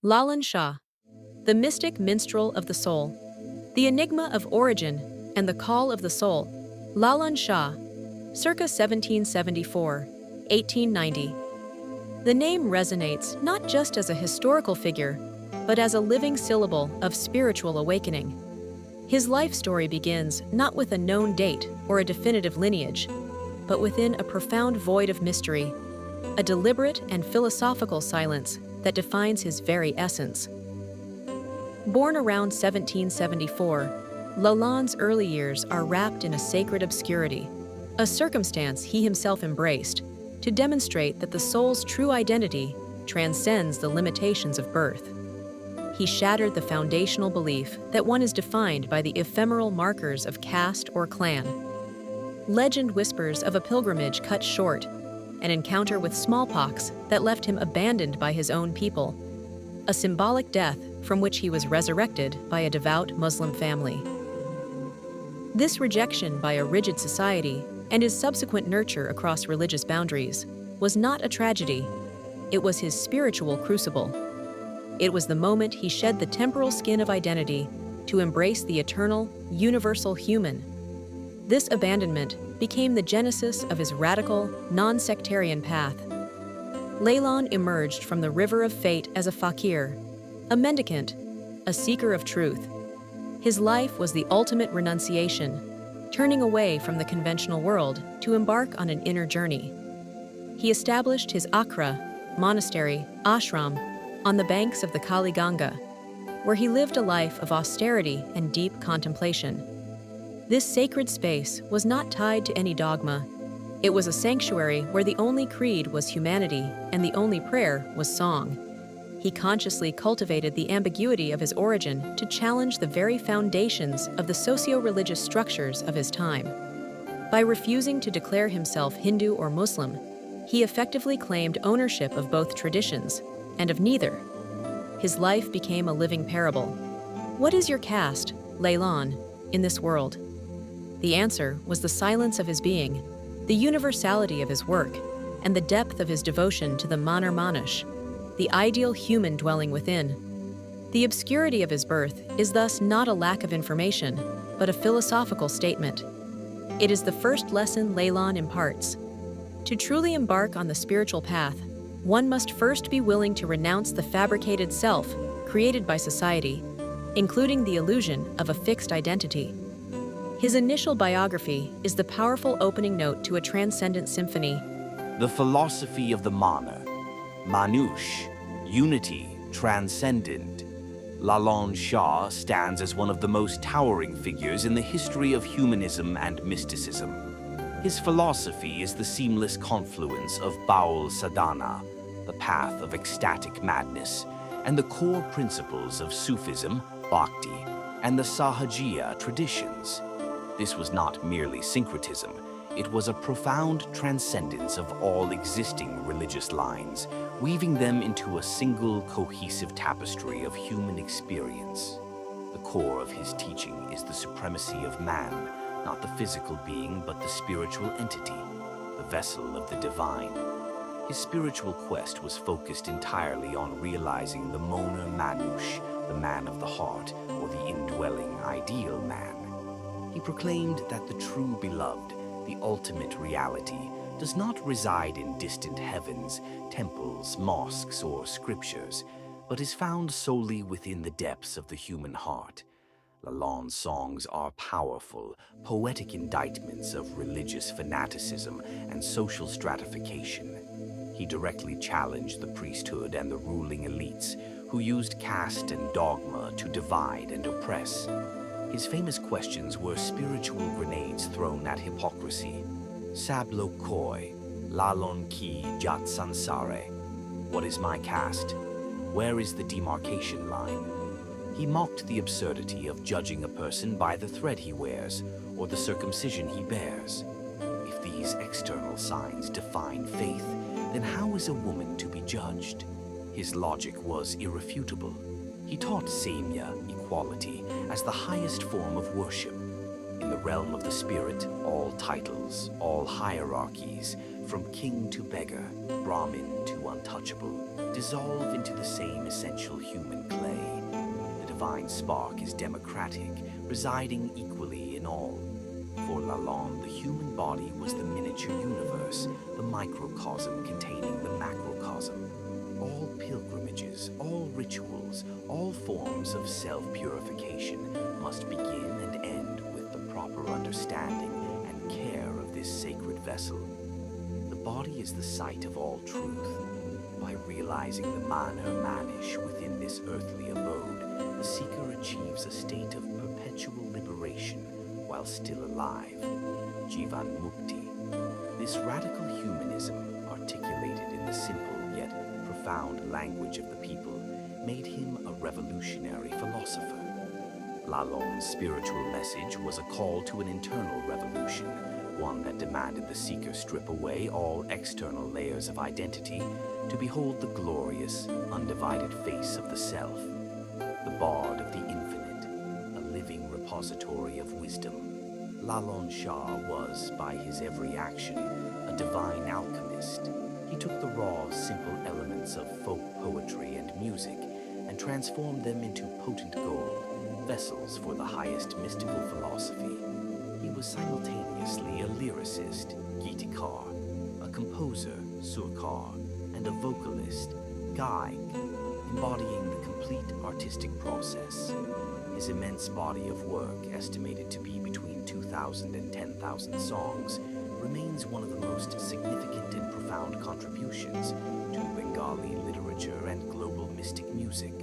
Lalon Shah, the mystic minstrel of the soul, the enigma of origin and the call of the soul. Lalon Shah, circa 1774-1890. The name resonates not just as a historical figure, but as a living syllable of spiritual awakening. His life story begins not with a known date or a definitive lineage, but within a profound void of mystery, a deliberate and philosophical silence that defines his very essence. Born around 1774, Lalon's early years are wrapped in a sacred obscurity, a circumstance he himself embraced to demonstrate that the soul's true identity transcends the limitations of birth. He shattered the foundational belief that one is defined by the ephemeral markers of caste or clan. Legend whispers of a pilgrimage cut short, an encounter with smallpox that left him abandoned by his own people, a symbolic death from which he was resurrected by a devout Muslim family. This rejection by a rigid society and his subsequent nurture across religious boundaries was not a tragedy. It was his spiritual crucible. It was the moment he shed the temporal skin of identity to embrace the eternal, universal human. This abandonment became the genesis of his radical, non-sectarian path. Lalon emerged from the river of fate as a fakir, a mendicant, a seeker of truth. His life was the ultimate renunciation, turning away from the conventional world to embark on an inner journey. He established his akhra, monastery, ashram, on the banks of the Kali Ganga, where he lived a life of austerity and deep contemplation. This sacred space was not tied to any dogma. It was a sanctuary where the only creed was humanity and the only prayer was song. He consciously cultivated the ambiguity of his origin to challenge the very foundations of the socio-religious structures of his time. By refusing to declare himself Hindu or Muslim, he effectively claimed ownership of both traditions and of neither. His life became a living parable. What is your caste, Lalon, in this world? The answer was the silence of his being, the universality of his work, and the depth of his devotion to the Maner Manush, the ideal human dwelling within. The obscurity of his birth is thus not a lack of information, but a philosophical statement. It is the first lesson Lalon imparts. To truly embark on the spiritual path, one must first be willing to renounce the fabricated self created by society, including the illusion of a fixed identity. His initial biography is the powerful opening note to a transcendent symphony. The philosophy of the Maner Manush, unity, transcendent. Lalon Shah stands as one of the most towering figures in the history of humanism and mysticism. His philosophy is the seamless confluence of Baul Sadhana, the path of ecstatic madness, and the core principles of Sufism, Bhakti, and the Sahajiya traditions. This was not merely syncretism, it was a profound transcendence of all existing religious lines, weaving them into a single cohesive tapestry of human experience. The core of his teaching is the supremacy of man, not the physical being but the spiritual entity, the vessel of the divine. His spiritual quest was focused entirely on realizing the Maner Manush, the man of the heart, or the indwelling ideal man. He proclaimed that the true beloved, the ultimate reality, does not reside in distant heavens, temples, mosques, or scriptures, but is found solely within the depths of the human heart. Lalon's songs are powerful, poetic indictments of religious fanaticism and social stratification. He directly challenged the priesthood and the ruling elites, who used caste and dogma to divide and oppress. His famous questions were spiritual grenades thrown at hypocrisy. Sablo koi, lalon ki jat sansare. What is my caste? Where is the demarcation line? He mocked the absurdity of judging a person by the thread he wears or the circumcision he bears. If these external signs define faith, then how is a woman to be judged? His logic was irrefutable. He taught Samya, equality, as the highest form of worship. In the realm of the spirit, all titles, all hierarchies, from king to beggar, Brahmin to untouchable, dissolve into the same essential human clay. The divine spark is democratic, residing equally in all. For Lalon, the human body was the miniature universe, the microcosm containing the macrocosm. All pilgrimages, all rituals, all forms of self-purification must begin and end with the proper understanding and care of this sacred vessel. The body is the site of all truth. By realizing the Maner Manush within this earthly abode, the seeker achieves a state of perpetual liberation while still alive, Jivan Mukti. This radical humanism, articulated in the simple yet profound language of the people, made him a revolutionary philosopher. Lalon's spiritual message was a call to an internal revolution, one that demanded the seeker strip away all external layers of identity to behold the glorious, undivided face of the self, the bard of the infinite, a living repository of wisdom. Lalon Shah was, by his every action, a divine alchemist. He took the raw, simple elements of folk poetry and music and transformed them into potent gold, vessels for the highest mystical philosophy. He was simultaneously a lyricist, Gitikar, a composer, Surkar, and a vocalist, Gaik, embodying the complete artistic process. His immense body of work, estimated to be between 2,000 and 10,000 songs, remains one of the most significant and profound contributions to Bengali literature and global mystic music.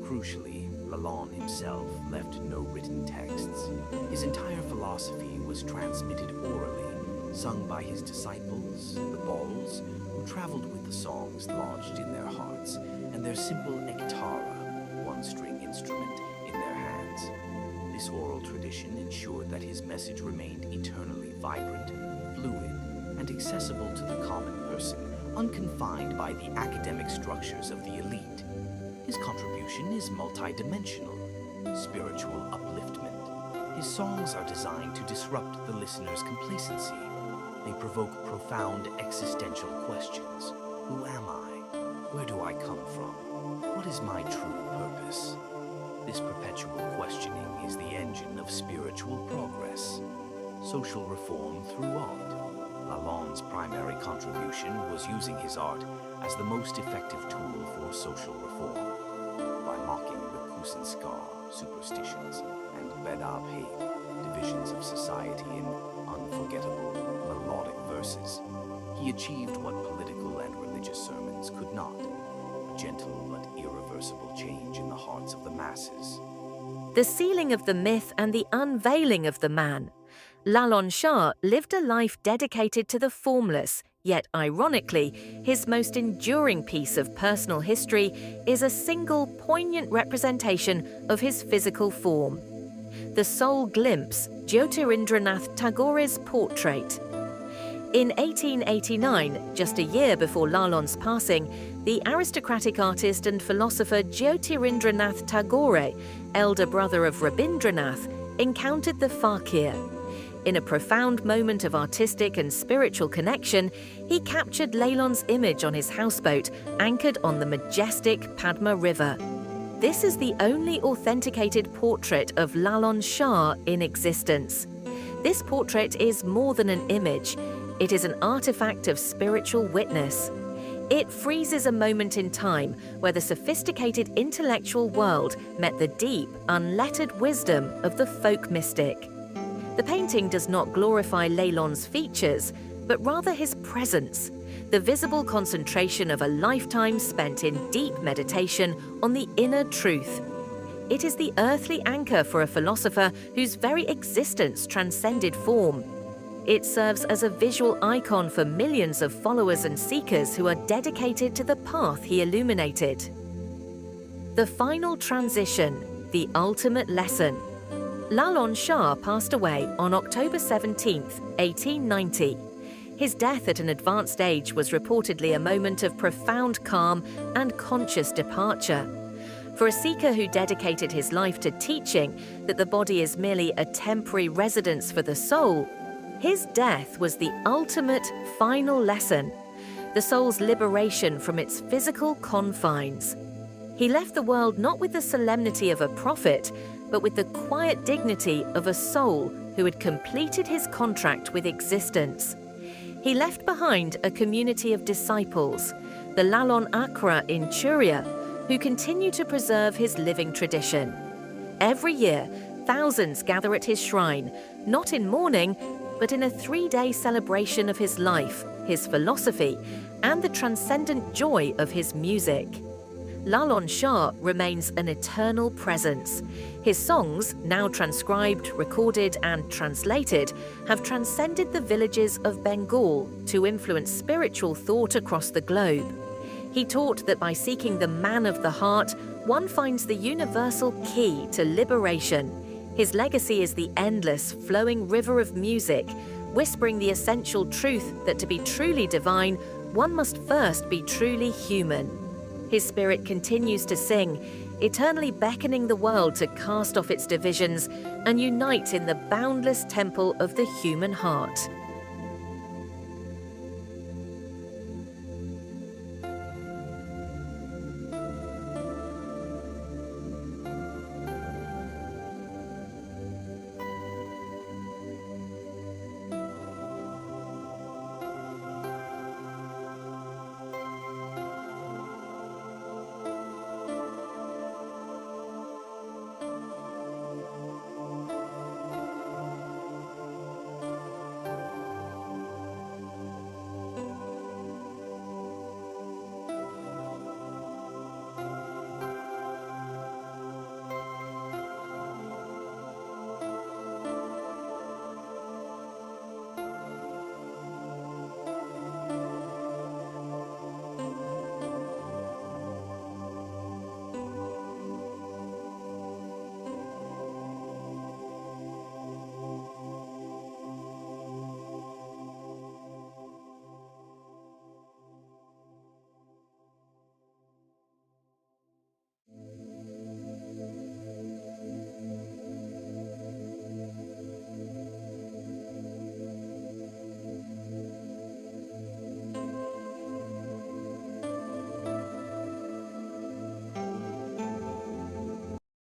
Crucially, Lalon himself left no written texts. His entire philosophy was transmitted orally, sung by his disciples, the Bals, who traveled with the songs lodged in their hearts, and their simple ektara, one-string instrument, in their hands. This oral tradition ensured that his message remained eternally vibrant, fluid, and accessible to the common person, unconfined by the academic structures of the elite. His contribution is multidimensional, spiritual upliftment. His songs are designed to disrupt the listener's complacency. They provoke profound existential questions. Who am I? Where do I come from? What is my true purpose? This perpetual questioning is the engine of spiritual progress. Social reform through art. Lalon's primary contribution was using his art as the most effective tool for social reform. By mocking the Kusanskar, superstitions, and Bedab hate, divisions of society in unforgettable, melodic verses, he achieved what political and religious sermons could not, a gentle but irreversible change in the hearts of the masses. The sealing of the myth and the unveiling of the man. Lalon Shah lived a life dedicated to the formless, yet ironically, his most enduring piece of personal history is a single poignant representation of his physical form. The soul glimpse, Jyotirindranath Tagore's portrait. In 1889, just a year before Lalon's passing, the aristocratic artist and philosopher Jyotirindranath Tagore, elder brother of Rabindranath, encountered the Fakir. In a profound moment of artistic and spiritual connection, he captured Lalon's image on his houseboat, anchored on the majestic Padma River. This is the only authenticated portrait of Lalon Shah in existence. This portrait is more than an image. It is an artifact of spiritual witness. It freezes a moment in time where the sophisticated intellectual world met the deep, unlettered wisdom of the folk mystic. The painting does not glorify Lalon's features, but rather his presence, the visible concentration of a lifetime spent in deep meditation on the inner truth. It is the earthly anchor for a philosopher whose very existence transcended form. It serves as a visual icon for millions of followers and seekers who are dedicated to the path he illuminated. The final transition, the ultimate lesson. Lalon Shah passed away on October 17, 1890. His death at an advanced age was reportedly a moment of profound calm and conscious departure. For a seeker who dedicated his life to teaching that the body is merely a temporary residence for the soul, His death was the ultimate, final lesson, the soul's liberation from its physical confines. He left the world not with the solemnity of a prophet, but with the quiet dignity of a soul who had completed his contract with existence. He left behind a community of disciples, the Lalon Akra in Churia, who continue to preserve his living tradition. Every year, thousands gather at his shrine, not in mourning, but in a 3-day celebration of his life, his philosophy, and the transcendent joy of his music. Lalon Shah remains an eternal presence. His songs, now transcribed, recorded, and translated, have transcended the villages of Bengal to influence spiritual thought across the globe. He taught that by seeking the man of the heart, one finds the universal key to liberation. His legacy is the endless, flowing river of music, whispering the essential truth that to be truly divine, one must first be truly human. His spirit continues to sing, eternally beckoning the world to cast off its divisions and unite in the boundless temple of the human heart.